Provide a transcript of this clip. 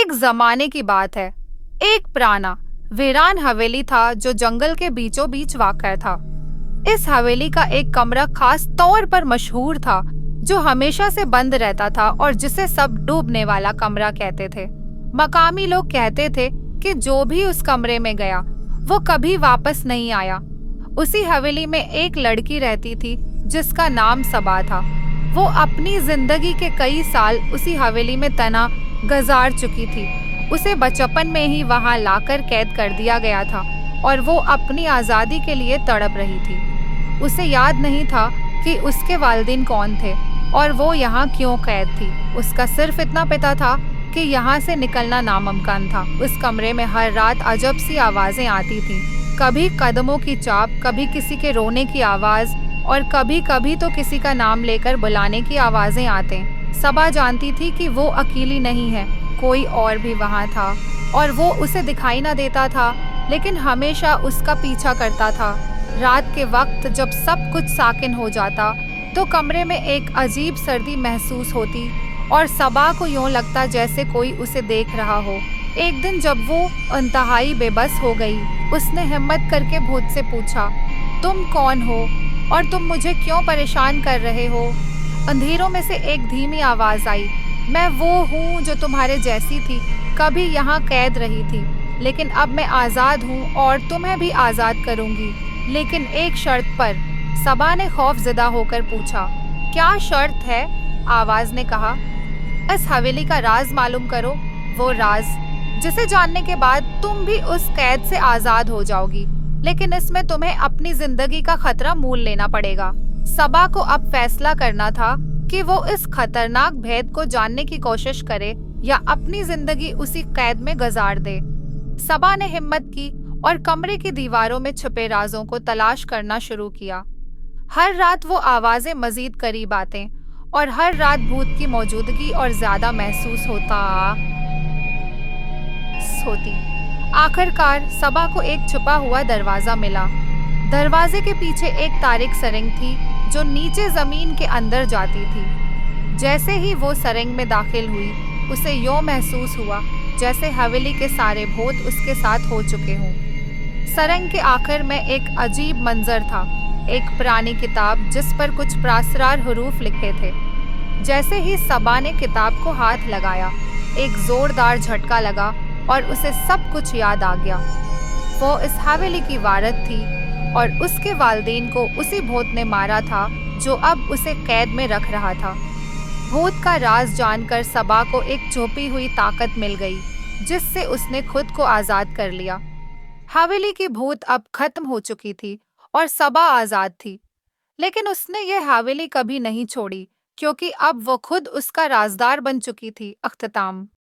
एक जमाने की बात है। एक पुराना वीरान हवेली था जो जंगल के बीचों बीच वाक़या था। इस हवेली का एक कमरा खास तौर पर मशहूर था, जो हमेशा से बंद रहता था और जिसे सब डूबने वाला कमरा कहते थे। मकामी लोग कहते थे कि जो भी उस कमरे में गया वो कभी वापस नहीं आया। उसी हवेली में एक लड़की रहती थी जिसका नाम सबा था। वो अपनी जिंदगी के कई साल उसी हवेली में तना गुजार चुकी थी। उसे बचपन में ही वहां लाकर कैद कर दिया गया था और वो अपनी आज़ादी के लिए तड़प रही थी। उसे याद नहीं था कि उसके वालिदैन कौन थे और वो यहाँ क्यों कैद थी। उसका सिर्फ इतना पता था कि यहाँ से निकलना नामुमकिन था। उस कमरे में हर रात अजब सी आवाज़ें आती थीं, कभी कदमों की चाप, कभी किसी के रोने की आवाज़ और कभी कभी तो किसी का नाम लेकर बुलाने की आवाज़ें आते। सबा जानती थी कि वो अकेली नहीं है, कोई और भी वहाँ था और वो उसे दिखाई ना देता था, लेकिन हमेशा उसका पीछा करता था। रात के वक्त जब सब कुछ साकिन हो जाता तो कमरे में एक अजीब सर्दी महसूस होती और सबा को यूं लगता जैसे कोई उसे देख रहा हो। एक दिन जब वो इंतहाई बेबस हो गई, उसने हिम्मत करके भूत से पूछा, तुम कौन हो और तुम मुझे क्यों परेशान कर रहे हो? अंधेरों में से एक धीमी आवाज़ आई, मैं वो हूँ जो तुम्हारे जैसी थी, कभी यहाँ कैद रही थी, लेकिन अब मैं आज़ाद हूँ और तुम्हें भी आज़ाद करूँगी, लेकिन एक शर्त पर। सबा ने खौफजदा होकर पूछा, क्या शर्त है? आवाज़ ने कहा, इस हवेली का राज मालूम करो, वो राज जिसे जानने के बाद तुम भी उस कैद से आज़ाद हो जाओगी, लेकिन इसमें तुम्हें अपनी जिंदगी का खतरा मोल लेना पड़ेगा। सबा को अब फैसला करना था कि वो इस खतरनाक भेद को जानने की कोशिश करे या अपनी जिंदगी उसी कैद में गुजार दे। सबा ने हिम्मत की और कमरे की दीवारों में छुपे राजों को तलाश करना शुरू किया। हर रात वो आवाजें मजीद करीब आते और हर रात भूत की मौजूदगी और ज्यादा महसूस होती। आखिरकार सबा को एक छुपा हुआ दरवाजा मिला। दरवाजे के पीछे एक तारिक सरंग थी जो नीचे जमीन के अंदर जाती थी। जैसे ही वो सरंग में दाखिल हुई, उसे यूं महसूस हुआ जैसे हवेली के सारे भूत उसके साथ हो चुके हों। सरंग के आखिर में एक अजीब मंजर था, एक पुरानी किताब जिस पर कुछ प्रासरार हुरूफ लिखे थे। जैसे ही सबा ने किताब को हाथ लगाया, एक जोरदार झटका लगा और उसे सब कुछ याद आ गया। वो इस हवेली की वारिस थी और उसके वालिदैन को उसी भूत ने मारा था जो अब उसे कैद में रख रहा था। भूत का राज जानकर सबा को एक छुपी हुई ताकत मिल गई जिससे उसने खुद को आज़ाद कर लिया। हवेली की भूत अब खत्म हो चुकी थी और सबा आज़ाद थी, लेकिन उसने यह हवेली कभी नहीं छोड़ी क्योंकि अब वो खुद उसका राजदार बन चुकी थी। अख्ताम।